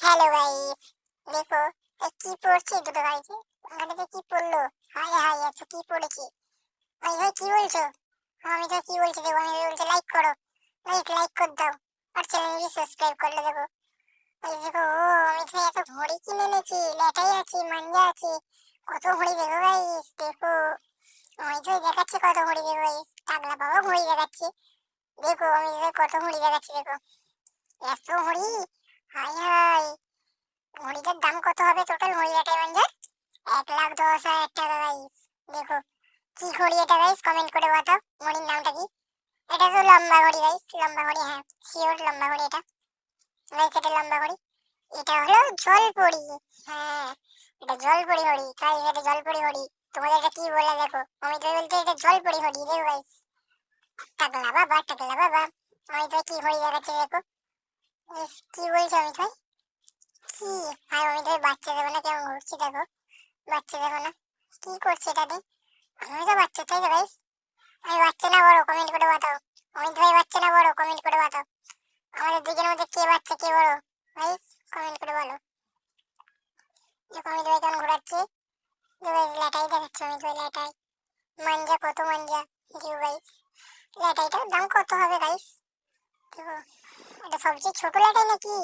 Hello guys, দেখো কি পড়ছে দুটো গাইছে। গাড়িতে কি পড়লো? হাই হাই, আচ্ছা কি পড়েছি? ভাই ভাই কি বলছো? আমি তো কি বলছি দেখো, আমি বলছি লাইক করো, লাইক করে দাও, আর চ্যানেলটি সাবস্ক্রাইব করলে দেখো। এই দেখো, আমি তো এত ঘড়ি কিনে এনেছি, লেটাই আছি, মাঞ্জা আছি, কত ঘড়ি দেখো গাইস, দেখো আমি তো দেখাচ্ছি কত ঘড়ি দেখো গাইস, টাকলা বাবা ঘড়ি দেখাচ্ছি, দেখো আমি কত ঘড়ি দেখাচ্ছি দেখো, এত ঘড়ি, হাই হাই। ঘড়িটার দাম কত হবে টোটাল ঘড়ি এটাই মাঞ্জার? 1,10,000 টাকা গাইস। দেখো কি ঘড়ি এটা গাইস, কমেন্ট করে বাতাও ঘড়ির নামটা কি। এটা তো লম্বা ঘড়ি গাইস, লম্বা ঘড়ি, হ্যাঁ শিওর লম্বা ঘড়ি এটা গাইস, এটা লম্বা ঘড়ি। এটা হলো জলপরি, হ্যাঁ এটা জলপরি ঘড়ি গাইস, এটা জলপরি ঘড়ি। তোমাদের এটা কি বলে দেখো, আমি তো বলতে এটা জলপরি ঘড়ি দেখো গাইস। টাকলা বাবা, টাকলা বাবা, আমি তো কি ঘড়ি দেখাচ্ছি দেখো। কি বলছো আমি ভাই, কি ভাই আমি তো বাচ্চা দেবো না, কেমন ঘুরছি দেখো, বাচ্চা দেখো না কি করছে এটা দিয়ে। আমি তো বাচ্চা, তাই তো গাইস? আমি বাচ্চা না বড়, কমেন্ট করে বাতাও। অমিত ভাই বাচ্চা না বড়, কমেন্ট করে বাতাও। আমাদের দুজনের মধ্যে কে বাচ্চা কে বড় গাইস, কমেন্ট করে বলো। দেখো অমিত ভাই কেমন ঘোরাচ্ছে, লেটাই দেখাচ্ছে অমিত ভাই, লেটাই মাঞ্জা, কত মাঞ্জা জিও গাইস। লেটাইটার দাম কত হবে গাইস? দেখো এটা সবচেয়ে ছোট লেটাই নাকি?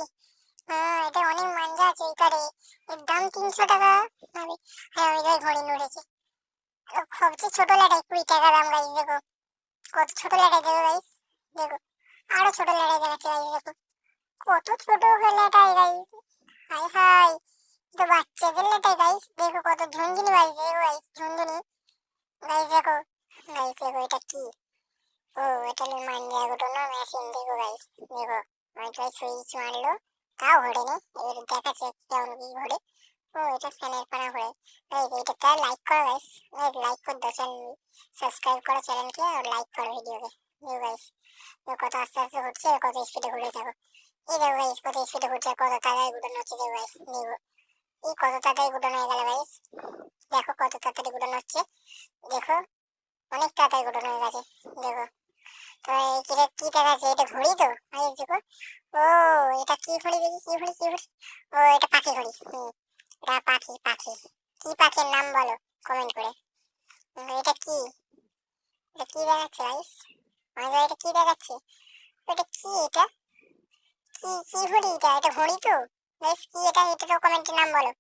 হ্যাঁ এটা অনেক মাঞ্জা আছে এটারে, এর দাম 300 টাকা হবে। হ্যাঁ অমিত ভাই ঘড়ি নড়েছে। সবচেয়ে ছোট লেটাই 20 টাকা দাম গাইস, দেখো কত ছোট লেটাই দেখো গাইস, দেখো আরো ছোট লেটাই দেখাচ্ছে গাইস, দেখো কত ছোট লেটাই গাইস, হাই হাই। তো বাচ্চাদের লেটাই গাইস, দেখো কত ঝুনঝুনি বাজছে দেখো গাইস, ঝুনঝুনি গাইস দেখো। গাইস দেখো এটা কি, ও এটা হলো মাঞ্জা ঘোরানো মেশিন, দেখো গাইস দেখো। অনেক ভাই সুইচ মারলো, তাও ঘোরেনি, এবার দেখাচ্ছে কেমন কি ঘোরে। ও এটা ফ্যানের পানা ঘোরে গাইস। এটাতে লাইক করো গাইস, লাইক করে দাও চ্যানেল, সাবস্ক্রাইব করো চ্যানেলকে, আর লাইক করো ভিডিওকে, দেখো গাইস কত আস্তে আস্তে ঘুরছে, কত স্পিডে ঘুরে যাবো। এই দেখো গাইস কত স্পিডে ঘুরছে, কত তাড়াতাড়ি গুটানো হচ্ছে দেখো গাইস, দেখো এই কত তাড়াতাড়ি গুটানো হয়ে গেল গাইস, দেখো কত তাড়াতাড়ি গুটানো হচ্ছে, দেখো অনেক তাড়াতাড়ি গুটানো হয়ে গেছে দেখো। তো এটা কি দেখাচ্ছে, এটা ঘড়ি তো গাইস দেখো। ও এটা কি ঘড়ি দেখি, কি ঘড়ি কি ঘড়ি, ও এটা পাখি ঘড়ি, এটা পাখি, পাখি কি পাখির নাম বলো কমেন্ট করে। এটা কি, এটা কি দেখাচ্ছে গাইস, আমাদের এটা কি দেখাচ্ছে, এটা কি, এটা কি কি ঘড়ি, এটা এটা ঘড়ি তো গাইস, কি এটা, এটা তো কমেন্টে নাম বলো।